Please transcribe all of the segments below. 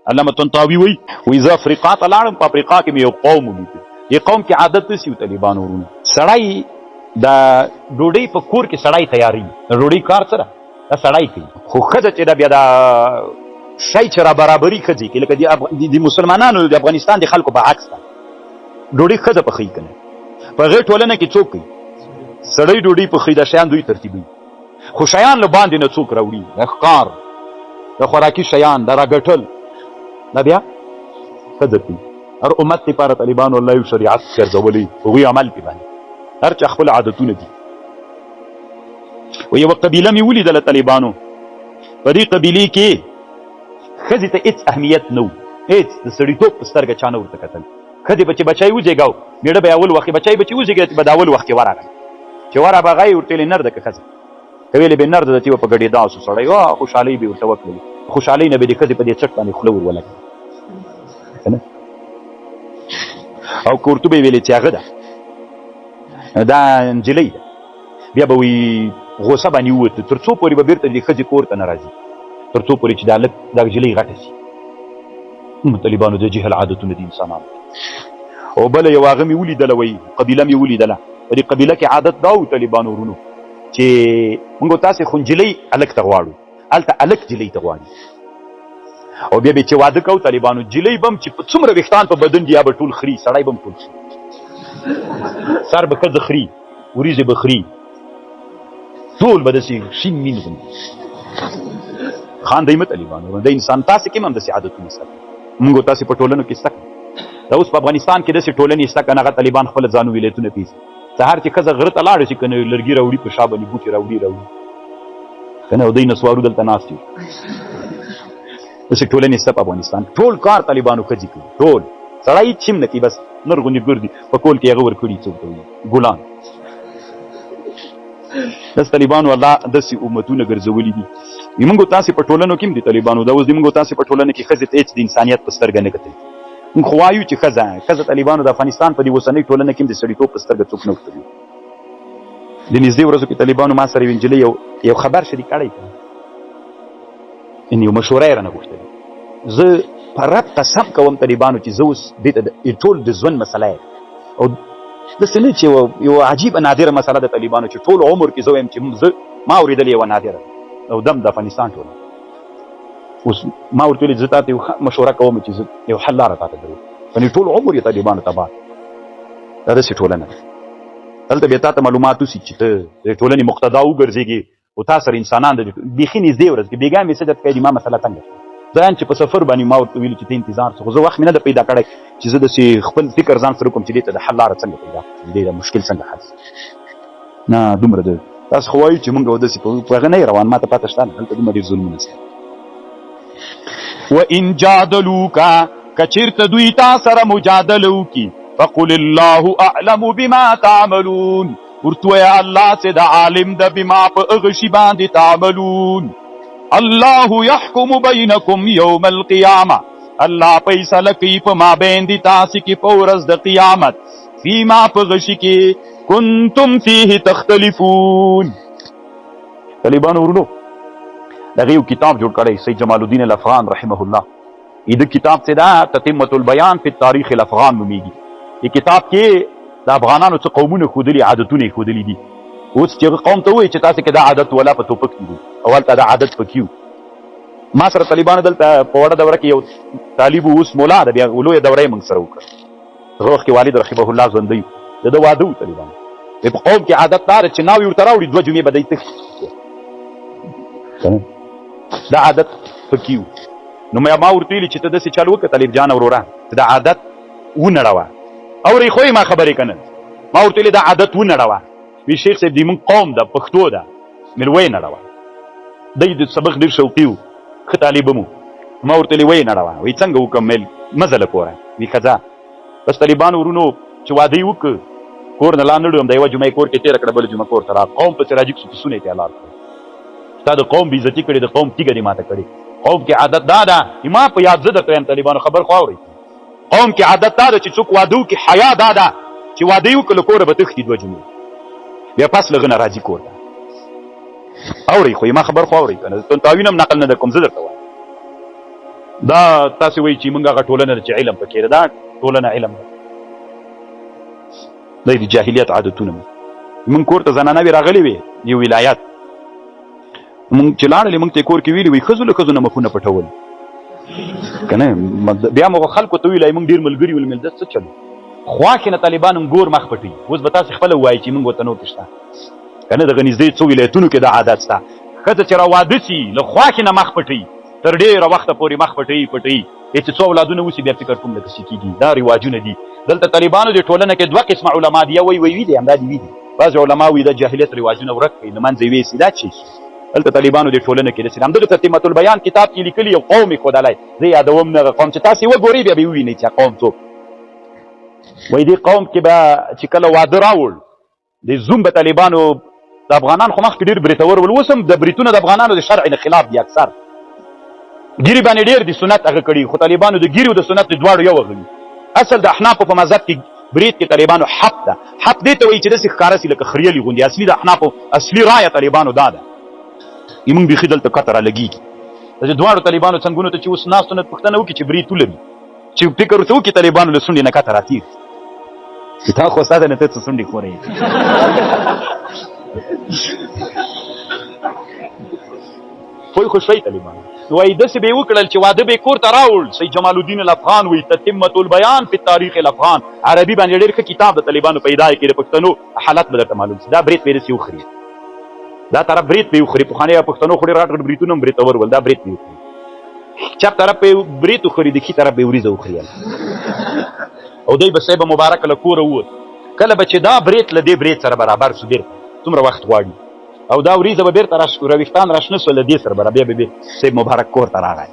علامه طنطاوي وایي زه افریقا ته لاړم، په افریقا کې مې یو قوم ولید. دې قوم کې عادت داسې و طالبانو ورونه، سړی د ډوډۍ په کور کې سړی تیاروي، د ډوډۍ کار څه ده دا سړی کوي، خو ښځه چې ده بیا دا شی چې را برابري ښځې کې، لکه د مسلمانانو د افغانستان د خلکو په عکس ده، ډوډۍ ښځه پخوي که نه. په هغې ټولنه کې څوک کوي؟ سړی ډوډۍ پخوي، دا شیان دوی ترتیبوي، خو شیان له باندې نه څوک راوړي، د ښکار د خوراکي شیان د راګټل دا بیا ښځه کوي. هر امت دپاره طالبانو الله یو شریعت ګرځولی، هغوی عمل پې باندې، هر چا خپل عادتونه دي. و یوه قبیله مې ولیدله طالبانو، په دې قبیلې کې ښځې ته هېڅ اهمیت نه و، هېڅ د سړیتوب په سترګه چا نه ورته کتل. ښځې به چې بچی وزېږاو، مېړه به یې اول وخت بچی به چې وزېږېد به د اول وخت کې ورغی، چې ورغه هغه یې ورته ویلې نر ده که ښځه، که ویلې به نر ده چې به په ګډېدا سو سړی، خوشحالۍ به یې ورته وکړلې، خوشحالۍ نه به د ښځې په دې څټ باندې خوله ور ولګوي که نه. او که ورته به یې ویلې چې هغه ده دا نجلۍ ده، بیا به وایي غوسه باندې ووته، تر څو پورې به بېرته د ښځې کور ته نه راځي، تر څو پورې چې دا نجلۍ غټه شي. طالبانو د جهل عادتونه دي انسانانو. او بله یو هغه مې ولیدله، وایي قبیله مې ولیدله، په دې قبیله کې عادت دا و طالبانو ورونو چې موږ تاسې خو نجلۍ هلک ته غواړو، هلته هلک جلۍ ته غواړي. او بیا به چې واده کوو طالبانو، جلۍ به هم چې څومره ویښتان په بدن دي یا به ټول خري، سړی به هم ټول خري، سر به ښځه خري، وریځې به خري، ټول به داسې شین مین غوندې خاندئ مه طالبانو. د انسان تاسې کې هم همداسې عادتونه شته، موږ تاسې په ټولنو کې شته. دا اوس په افغانستان کې داسې ټولنې شته که نه، هغه طالبان خپله ځانو ولایتونه پیسي، سهار چې ښځه غره ته لاړه شي که نه لرګي راوړي، په شا باندې بوټي راوړي که نه، او دوی نسوارو دلته ناست وي. داسې ټولنې شته په افغانستان. ټول کار طالبانو ښځې کوي، ټول سړی هېڅ شي هم نه کوي، بس نر غوندې ګرځي په کول کې هغه ورکړي څوک ته وایي ګلان. داسې طالبانو الله داسې امتونه ګرځولي دي. موږ تاسې په ټولنو کې هم دي طالبانو، دا اوس د موږ تاسې په ټولنه کې ښځې ته هېڅ د انسانیت په سترګه نه کتل. موږ خو وایو چې ښځه طالبانو د افغانستان په دې اوسنۍ ټولنه کې هم د سړیتوب په سترګه څوک نه ورته. د نږدې ورځو کې طالبانو ما سره یوه نجلۍ یو خبر شریک کړی، یو مشوره یې رانه غوښتلې. زه په رب قسم کوم طالبانو چې زه اوس دې ته ټول د ژوند مسله یې، او داسې نه چې یو عجیبه نادره مسله د طالبانو چې ټول عمر کې زه وایم چې ما اورېدلې یوه نادره او دم د افغانستان ټوله. اوس ما ورته ویلې زه تاته یو مشوره کوم چې زه یو حل لاره تاته درو، یعنې ټول عمر یې طالبانو تباه. دا داسې ټولنه ده، دلته بیا تاته معلومات وسي چې ته د ټولنې مقتدا وګرځېږي، او تا سره انسانان د بیخي نږدې ورځ کې بېګا مې څه درته کوي، ما مسله تنګه ځان چې په سفر باندې ما ورته ویلي چې ته انتظار څه، خو زه وخت مې نه ده پیدا کړی چې زه داسې خپل فکر ځان سره وکړم چې دې ته د حل لاره څنګه پیدا کړم، دې د مشکل څنګه حل نه. دومره ده تاسو خو وایو چې مونږ داسې په هغه نه یې روان، ما ته پته شته هلته دومره ډېر ظلمونه شته. وان جادلوکا که چېرته دوی تا سره مجادله وکړي، فقل الله اعلم بما تعملون، ورته وایه الله چې د عالم ده بما په هغه شي باندې تعملون. الله يحكم بينكم يوم القيامه، الله فیصله کوي په مابین د تاسو کې په ورځ د قیامت، فيما په غشي کې كنتم فيه تختلفون. طالبانو ورونو دغه یو کتاب جوړ کړی سید جمال الدین الافغان رحمه الله، دې کتاب څه ده تتمه البیان فی تاریخ الافغان نومیږي. دې کتاب کې د افغانانو څه قومونه ښودلي، عادتونه یې ښودلي دي. اوس چې قوم ته وایي چې تاسې کې دا عادت ولا په توپک کې دي او هلته دا عادت پکې و. ما سره طالبانو دلته په وړه دوره کې یو طالب اوس مولا ده، بیا لویه دوره یې موږ سره وکړه. هغه وخت کې والد رحمه الله ژوندی د ده واده و طالبانو. په قوم کې عادت دا ده چې ناوې ورته راوړي 2 جمعې به دی تښتي، دا عادت پکې و. نو ما ورته ویلي چې ته داسې چل وکړه طالب جان وروره، ته دا عادت ونړوه. اورې خو یې ما خبرې که نه، ما ورته ویلې دا عادت ونړوه. وی شیخ صاحب دې مونږ قوم ده پښتو ده مې ویې نړوه، دی د سبق ډېر شوقي و، ښه طالب هم و. ما ورته ویلې ویې نړوه. وایي څنګه وکړم؟ مې مزه له کوره. وي ښه ځه. بس طالبانو ورونو چې واده یې وکړ، کور نه لا نړوم، د یوه جمعې کور کې تېره کړه، بله جمعه کور ته راغ. قوم پسې راجګ سو، پسونه یې ته لار کړه. ستا د قوم بېعزتي کړې، د قوم تیږه دې ماته کړې. قوم کې عادت دا ده، ما په یاد زه درته وایم طالبانو خبر خو اورئ، قوم کې عادت دا ده چې څوک واده وکړي، حیا دا ده چې واده یې وکړه له کوره به تښتي 2 جمعې، بیا پس له هغه نه راځي کور ته. اورئ خو ما خبر خو اورئ که نه، تاوین هم نقل نه در کوم، زه درته وایم دا تاسې وایي چې موږ هغه ټولنه ده چې علم پکې ده، دا ټولنه علم ده، دا د جاهلیت عادتونه موږ کور ته زنانه وې راغلې وې یو ولایت، موږ چې لاړلې موږ ته یې کور کې ویلي وایي ښځو له ښځو نه مخونه پټول که نه. بیا مو خلکو ته ویلی موږ ډېر ملګري ول مې څه چلو خوا کې نه طالبان هم ګور مخ پټوي. اوس به تاسې خپله ووایي چې موږ وطنو کې شته که نه، دغه نږدې څو ولایتونو کې دا عادت شته، ښځه چې را واده شي له خوا کې نه مخ پټوي، تر ډېره وخته پورې مخ پټوي چې څو اولادونه وشي بیا فکر کوم لکه څه کېږي. دا رواجونه دي. دلته طالبانو د ټولنه کې دوه قسمه علما دي، یو وی دي همدا دي وي دي، بعض علما وایي دا جاهلیت رواجونه ورک کړي له منځه یې ویسي. دا چې دلته طالبانو د ټولنه کې داسې همدغه ترتیبات البیان کتاب کې لیکلي یو قوم یې ښودلی، زه یادوم نه هغه قوم چې تاسې وګورئ بیا به ووینئ چې قوم څوک. وایي دې قوم کې به چې کله واده راوړ د زوم به طالبانو د افغانان خو مخکې ډېر بریتور ول، اوس هم د بریتونه د افغانانو د شرع نه خلاف دي، اکثر ګیرې باندې ډېر د سنت هغه کړي، خو طالبانو د ګیرې او د سنت د دواړو یو غوي. اصل د احنافو په مذهب کې برید کې طالبانو حق ده، حق دې ته وایي چې داسې ښکاره سي لکه خریلي غوندې. اصلي د احنافو اصلي رایه طالبانو دا ده. موږ بیخي دلته کته رالګېږي د دواړو طالبانو څنګونو ته چې اوس ناستو نه پوښتنه وکړي چې برید ولري، چې فکر ورته وکړي طالبانو له سونډې نه کته راتېر چې تا خو ستا ده نه ته څه سونډې خورې. پوه خو شوئ طالبانو. وایي داسې به یې وکړل چې واده به یې کور ته راوړ. سید جمال الدین الافغان وایي تتمة البیان فی تاریخ الافغان، عربي باندې ډېر ښه کتاب د طالبانو پیدا یې کړي، د پښتنو حالت به درته معلوم شي. دا برید به یې داسې وخوري، دا طرف برید به یې وخوري. پخواني پښتنو خو ډېر غټ غټ بریتونه هم برېتور ول، دا برید به یې وخوري. چپ طرف به یې برید وخوري، د ښي طرف به یې وریځه وخوري او دی به صاحب مبارک له کوره ووت. کله به چې دا برید له دې برید سره برابر شو بېرته څومره وخت غواړي او دا وریځه به بېرته راویښتان راشنه سوه له دې سره بیا به صاحب مبارک کور ته راغی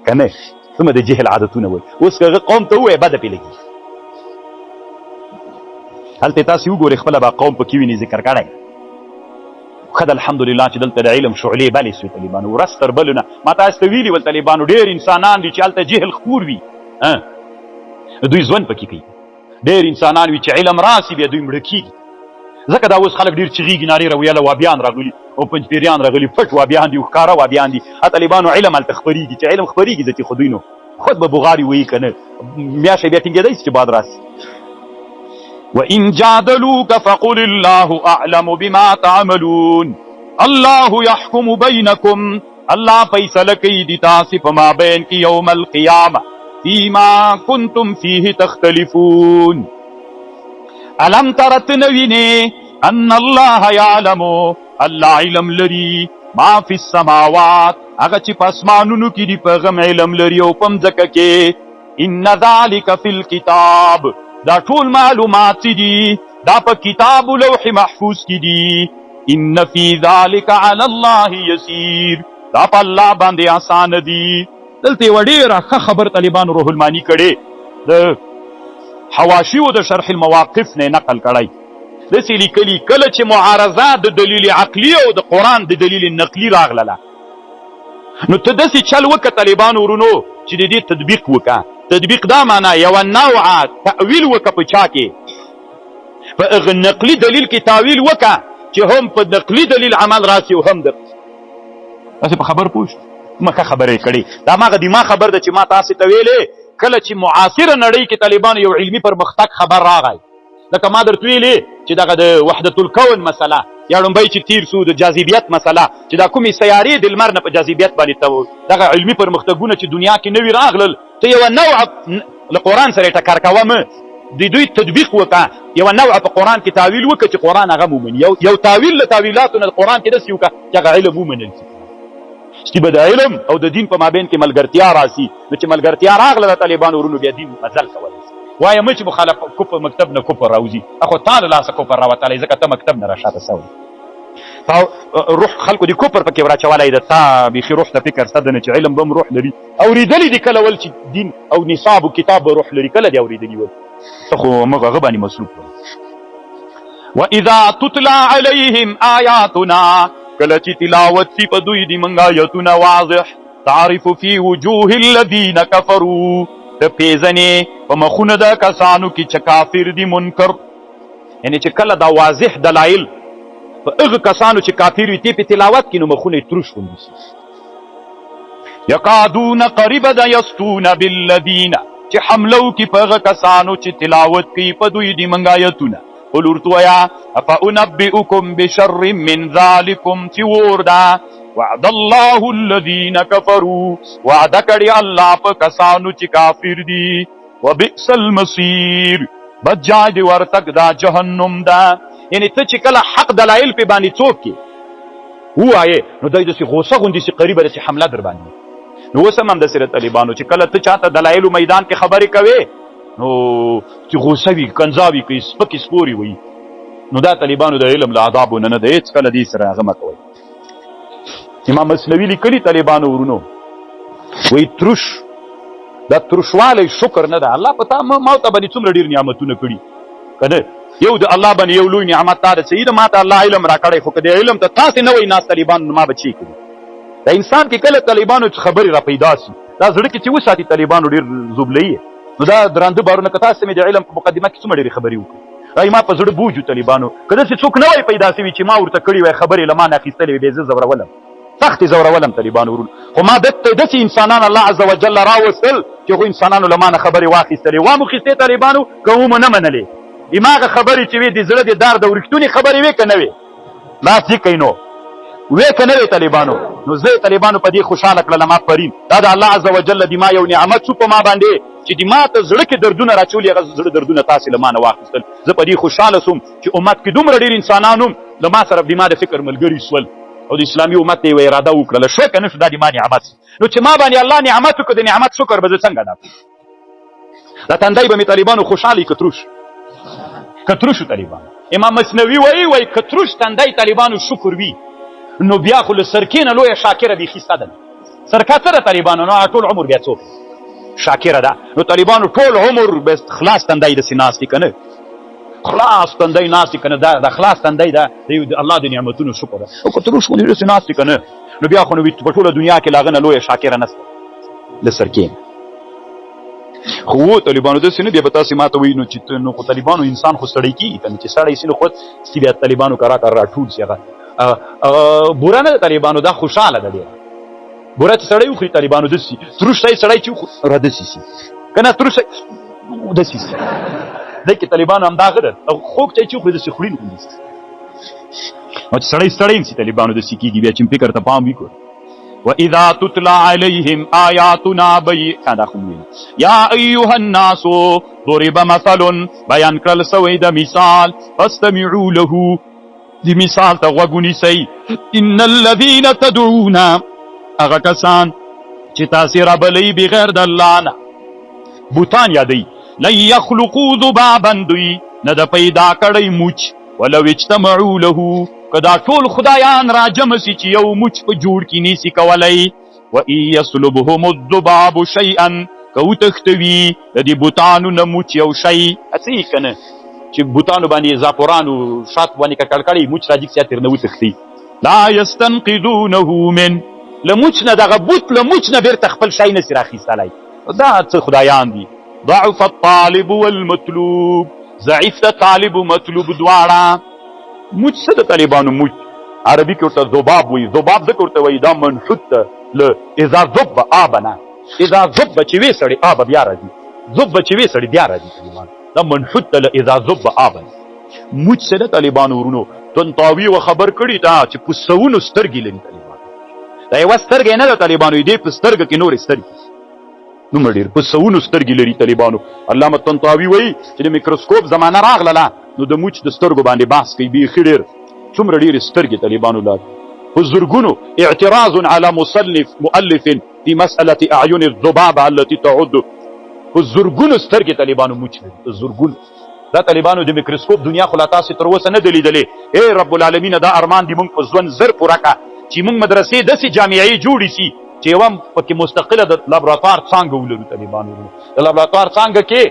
که نه. څومره د جهل عادتونه وایي. اوس که هغه قوم ته ووایه بده پرې لګي. هلته تاسې وګورئ خپله به قوم پکې ویني ذکر کړی. ښه ده الحمدلله چې دلته د علم شعلې بلې سوې طالبانو ورځ تر بلو نه. ما تاسو ته ویلي ول طالبانو ډېر انسانان دي چې هلته جهل خپور وي، دوی ژوند پکې کوي. ډېر انسانان وي چې علم راسي بیا دوی مړه کېږي. ځکه دا اوس خلک ډېر چغېږي نارې راویله وابیان راغلي او پنجپیریان راغلي، پټ وابیان دي او ښکاره وابیان دي. طالبانو علم هلته خپرېږي، چې علم خپرېږي ځکه خو دوی نو خود به بغاري وایي که نه میاشتې بیا ټینګېدی شي چې باد راسي. وَإِن جَادَلُوكَ فَقُلِ اللَّهُ أَعْلَمُ بِمَا تَعْمَلُونَ اللَّهُ يَحْكُمُ بَيْنَكُمْ الله فیصله کوي د تاسې په مابین کې یوم القیامه فیما کنتم فیه تختلفون. الم تر ته نه وینې ان الله یعلم الله علم لري ما فی السماوات هغه چې په اسمانونو کې دي په هغه علم لري او په مځکه کې. ان ذلک فی الکتاب دا ټول معلومات دي دا په کتاب لوح محفوظ کې دي. ان فی ذلک علی الله یسیر دا په الله باندې آسان دي. دلته یوه ډېره ښه خبر طالبانو روح المانی کړې د حواشیو د شرح المواقف نه نقل کړی. داسې لیکلي کله چې معارضه د دلیل عقلي او د قرآن د دلیل نقلي راغلله نو ته داسې چل وکړه طالبانو ورونو چې د دې تطبیق وکړه. تطبیق دا معنا یوه نوعه تأویل وکړه په چا کې په هغه نقلي دلیل کې تاویل وکړه چې هم په نقلي دلیل عمل راسي او هم داسې په خبر پوه شو. ما ښه خبره یې کړې. دا ماغه دماغ خبر ده چې ما تاسې ته ویلې کله چې معاصره نړۍ کې طالبانو یو علمي پرمختګ خبر راغی. لکه ما درته ویلې چې دغه د وحدت الکون مسله یا لومبی چې تیر سو د جاذبیت مسله چې دا کومې سیارې د لمر نه په جاذبیت باندې دغه علمي پرمختګونه چې دنیا کې نوي راغلل ته یوه نوعه له قرآن سره یې ټکر کوه مه د دوی تطبیق وکړه. یوه نوعه په قرآن کې تاویل وکړه چې قرآن هغه ومني. یو تاویل له تاویلاتو نه قرآن کې داسې وکړه چې هغه علم ومنل شي چې به د علم او د دین په مابین کې ملګرتیا راسي. نو چې ملګرتیا راغله د طالبانو ورونو بیا دین مزل کولی شي. وایه مه چې مخالف کفر مکتب نه کفر راوځي اخو تا له لاسه کفر راوتلی ځکه ته مکتب نه راشاته سوی تا روح خلکو د کفر پکې ورچولی ده. تا بیخي روح ته فکر شته نه چې علم به هم روح لري. اورېدلي دي کله ول چې دین او نصاب و کتاب به روح لري کله دي اورېدلي ول ته خو موږ هغه باندې مصروف ول. وَإِذَا تُتْلَى عَلَيْهِمْ آیاتنا کله چې تلاوت سي په دوی دي موږ آیتونه واضح تعرف فی وجوه الذین کفروا د پیژنې په مخونه د کسانو کې چې کافر دي منکر. یعنې چې کله دا واضح دلایل په هغه کسانو چې کافر وي تی په تلاوت کې نو مخونه یې تروش غوندې شي. یقادون قریب د یستون بالذین چې حملو کی پغه کسانو چې تلاوت کوي په دوی دی منګایتونه. قل ورتویا افانبئکم بشر من ذالکم چې وردا وعد الله الذین کفروا وعد کړي الله په کسانو چې کافر دي وبئس المصیر بد جای دی ورتک دا جهنم دا. یعنی ته چې کله حق دلایل په باندې څوک کی وایي نو دای د سی غوسه غوندي سی قریبه د سی حمله در باندې. نو اوس هم د سره طالبانو چې کله ته چاته دلایل میدان کې خبرې کوي نو چې غوسه وي کنځاوي کوي سپکې سپوري وي نو دا طالبانو د علم له آدابو نه دی هېڅ کله دې سره هغه مه کوئ. امام مثنوي لیکلي طالبانو ورونو وایي تروش دا تروشوالی شکر نه ده. الله په تا ما ته باندې څومره ډېر نعمتونه کړي که نه یو د الله باندې یو لوی نعمت دا ده چې ما ته الله علم راکړی خو که د علم ته تاسې نه وایي ناست طالبانو نو ما به چی کړي. دا انسان کې کله طالبانو خبرې را پیدا سي دا زړه کې چې وساتي طالبانو ډېر زوبلهیي نو دا درانده بارونه که تاسې مې د علم په مقدمه کې څومره ډېرې خبرې وکړي رایي ما په زړه بوجو طالبانو که داسې څوک نه وای پیدا سوي چې ما ورته کړي وای خبرې له ما نه اخیستلې وې بې زه زورولم سختې زورولم طالبانو ورونه خو ما داسې انسانان الله عز وجل راوستل چې هغو انسانانو له ما نه خبرې واخیستلې وامو خیستې طالبانو که ومو نه منلې دماغه خبرې چې وې د زړه د دار د ورښتونې خبرې وې که نه وې لاس دې کوي نو وې که نه وې طالبانو نو زه طالبانو په دې خوشحاله کړلم آفرین دا د الله عز وجل د ما یو نعمت شو په ما باندې چې د ما ته زړه کې دردونه راچولي هغه زړه دردونه تاسې له ما نه واخیستل. زه په دې خوشحاله سوم چې امت کې دومره ډېر انسانان هم له ما سره د ما د فکر ملګري سول او د اسلامي امت ته یې اراده وکړله شو که نه شو دا د ما نعمت نو چې ما باندې الله نعمت وکړو د نعمت شکر به زه څنګه ادا کړم. دا تندی به مې طالبانو خوشحالي کتروش طالبانو. امام مثنوي وایي کتروش تندی طالبانو شکر وي نو بیا خو له سرکې نه لویه شاکره بیخي سته ده. سرکه څه ده طالبانو نو ټول عمر بیا څوک شاکره ده نو طالبانو ټول عمر بس خلاص تندی داسې ناست دي که نه خلاص تندی ناست دي که نه دا خلاص تندی ده د الله د نعمتونو شکر ده او که تروش غوندې داسې ناست دي که نه نو بیا خو نو په ټوله دنیا کې له هغه نه لویه شاکره نسته له سرکې نه. خو و طالبانو داسې نه بیا به تاسې ما ته وایي نو خو طالبانو انسان خو ستړی کېږي که نه چې سړی سي نو خود سي بیا طالبانو کرا راټول سي هغه بوره نه ده طالبانو دا خوشحاله ده ډېره بوره چې سړی وخوري طالبانو داسې تروش سړی چې وخوري را داسې سي که نه تروش داسې سي دی کې طالبانو همداغه ده خوږ چای چې وخوري داسې خوري نه داسې او چې سړی ستړی هم سي طالبانو داسې کېږي بیا چې فکر ته پام وکړو. وَإِذَا تُتْلَى عَلَيْهِمْ آيَاتُنَا يَا أَيُّهَا النَّاسُ ضُرِبَ مَثَلٌ بیان کړل سوی د مثال فاستمعوا له دی مثال ته غوږ ونیسئ. ان الذین تدعون هغه کسان چې تاسې رابلئ بغیر د الله نه بوتان یادئ لن یخلقوا ذبابا دوی نه د پیدا کړی موچ ولو اجتمعوا له که دا ټول خدایان راجمع سي چې یو موچ په جوړ کې نیسي کولی وان یسلبهم الذباب شیئا که وتښتوي د دې بوتانو نه موچ یو شی هسې که نه چې بوتانو باندې زاپورانو شات باندې ککړ کړی موچ راځي چې ترې نه وتښتي لا یستنقذونه من له موچ نه دغه بوت له موچ نه بیرته خپل شی نسي راخیستلی دا څه خدایان دي. ضعف الطالب والمطلوب ضعیف د طالب و مطلوب دواړه. موچ څه د طالبانو موچ عربي کې ورته ذباب وایي ذباب ځکه ورته وایي دا منحوت ده له اذا ذب آبنه اذا ذب چې وې سړی آب بیا راځي ذب چې وې سړی بیا راځي طالبانو دا منحوت ده له اذا ذب آبنه. موچ څه د طالبانو ورونو تنطاوي و خبر کړي دا چې په سوونو سترګې لري طالبانو دا یوه سترګې نه ده طالبانو دې په سترګه کې نورې سترګې دومره ډېر په سوونو سترګې لري طالبانو. علامه طنطاوي وایي چې د میکروسکوپ زمانه راغله نو د موچ د سترګو باندې بحث کوي بیخي ډېر څومره ډېرې سترګې طالبانو لري. په زرګونو اعتراض على مؤلف في مسألة اعین الذباب التي تعد په زرګونو سترګې طالبانو موچ لري په زرګونو. دا طالبانو د میکروسکوپ دنیا خو لا تاسې تر اوسه نه ده لیدلې. ای رب العالمین دا ارمان دې مونږ په ژوند زر پوره کړه چې مونږ مدرسې داسې جامعې جوړې سي چې یوه پکې مستقله د لابراتوار څانګه ولرو طالبانو. د لابراتوار څانګه کې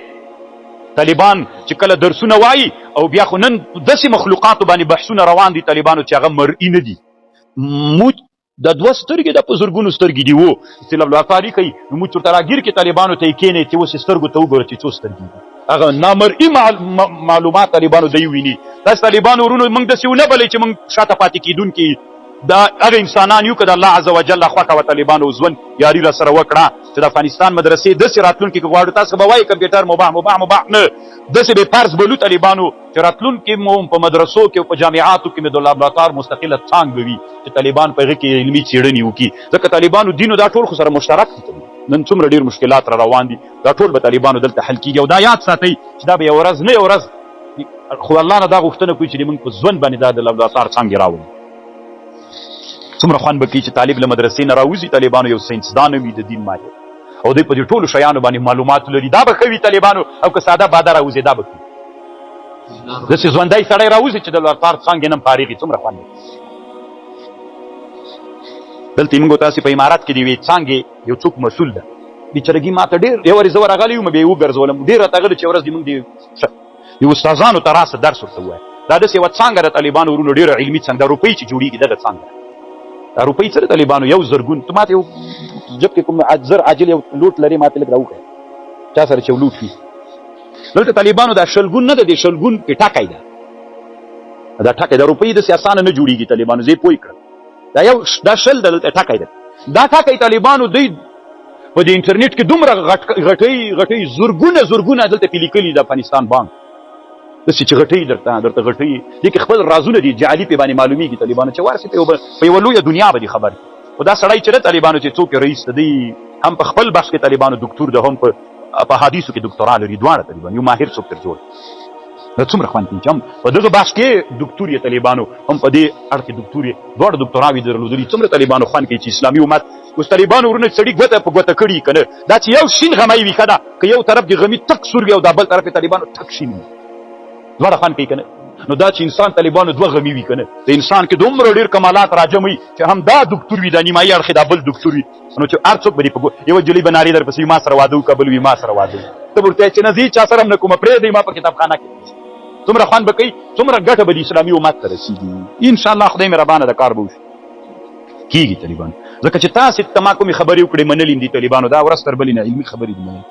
طالبان چې کله درسونه وایي او بیا خو نن داسې مخلوقاتو باندې بحثونه روان دي طالبانو چې هغه مرئي نه دي. موچ د دوه سترګې د په زرګونو سترګې دي و چې لابراتواري کوي نو موچ ورته راګیر کې طالبانو ته یې کښېنئ چې اوس یې سترګو ته وګوره چې څو سترګې دي هغه نامرئي معلومات طالبانو دی ویني. داسې طالبانو ورونو موږ داسې ونه بلئ چې موږ شاته پاتې کېدونکي دا هغه انسانان یو که د الله عز وجل خوښه وه طالبانو ژوند یاري را سره وکړه چې د افغانستان مدرسې داسې راتلونکي کې غواړو. تاسو به وایي کمپیوټر مباح نه، داسې بې فرض بولو طالبانو چې راتلونکي مو په مدرسو کې او په جامعاتو کې مې د لابراتوار مستقله څانګ به وي چې طالبان په هغې کې علمي څېړنې وکړي، ځکه طالبانو دین او دا ټول خو سره مشترک دي. نن څومره ډېر مشکلات را روان دي، دا ټول به طالبانو دلته حل کېږي. او دا یاد ساتئ چې دا به یوه ورځ نه یوه ورځ خو الله نه دا غوښتنه کوي چې موږ په ژوند باندې دا د لابراتوار څانګې راولو. څومره خوند به کوي چې طالب له مدرسې نه راوځي طالبانو یو ساینسدان وي د دین ماهر او دوی په دې ټولو شیانو باندې معلومات لري. دا به ښه وي طالبانو، او که ساده باده راوځي دا به ښه وي. داسې ژوندی سړی راوځي چې د لابراتوار څانګې نه فارغ وي، څومره خوند دی. دلته موږ تاسې په امارات کې د یوې څانګې یو څوک مسؤل ده، بیچارګي ما ته ډېر یو ورځ زه ورغلی وم، بیا یې وګرځولم، ډېر راته غلی چې یوه ورځ دې موږ د استادانو ته راسه درس ورته ووایه. دا داسې یوه څانګه د طالبانو ورونو ډېره علمي څانګه، دا روپۍ چې جوړېږي دغه څانګه، دا روپۍ څه د طالبانو یو زرګون. ته ماته یو جب کې کوم زر عاجل یو لوټ لري ماته لږ راوښیه چا سره چې یو لوټ وي. دلته طالبانو دا شلګون نه ده، د شلګون کې ټکی ده، دا ټکی د روپۍ داسې اسانه نه جوړېږي طالبانو، زه یې پوه کړم. دا شل ده، دلته ټکی ده. دا ټکی طالبانو دوی په د انټرنیټ کې دومره غټۍ زرګونه دلته پې لیکلي د افغانستان بانک داسې چې غټۍ درته غټۍ دې کې خپل رازونه دي جعلي پې باندې معلومېږي طالبانو چې ورسې په یوه لویه دنیا به دي خبر دي. خو دا سړی چې ده طالبانو چې څوک رئیس ده، دی هم په خپل بحث کې طالبانو دکتور ده، هم په حدیثو کې دکتورا لري، دواړه طالبان یو ماهر څوک تر جوړ. دا څومره خوند کوي چې هم په دغه بحث کې دکتور یې طالبانو، هم په دې اړخ کې دکتور یې، دواړه دکتوراوې درلودلي. څومره طالبانو خوند کوي چې اسلامي امت اوس طالبانو ورونه سړي ګوته په ګوته کړي که نه، دا چې یو شین غمی وي ښه ده، که یو طرف د غمي تک سور وي او دا بل طرف یې طالبانو تک شین وي، دواړه خوند کوي که نه. نو دا چې انسان طالبانو دوه غمي وي که نه، د انسان کې دومره ډېر کمالات راجم وي چې هم دا دکتور وي، دا نیمایي اړخ دا بل دکتور وي، نو چې هر څوک به دې په یوه جلۍ به نارې در پسې ما سره واده وکړه، بل وي ما سره واده وکړه، ته به ورته وایې چې نه زه چا سره هم نه کومه پرېږدئ ما په کتابخانه کې. څومره خوند به کوي، څومره ګټه به د اسلامي امت ته رسېږي. انشاءالله خدای مهربانه د کار به وشي کېږي طالبانو، ځکه چې تاسې ته ما کومې خبرې وکړې منلې دي طالبانو، دا ورځ تر بلې نه علمي خبرې دي منلې.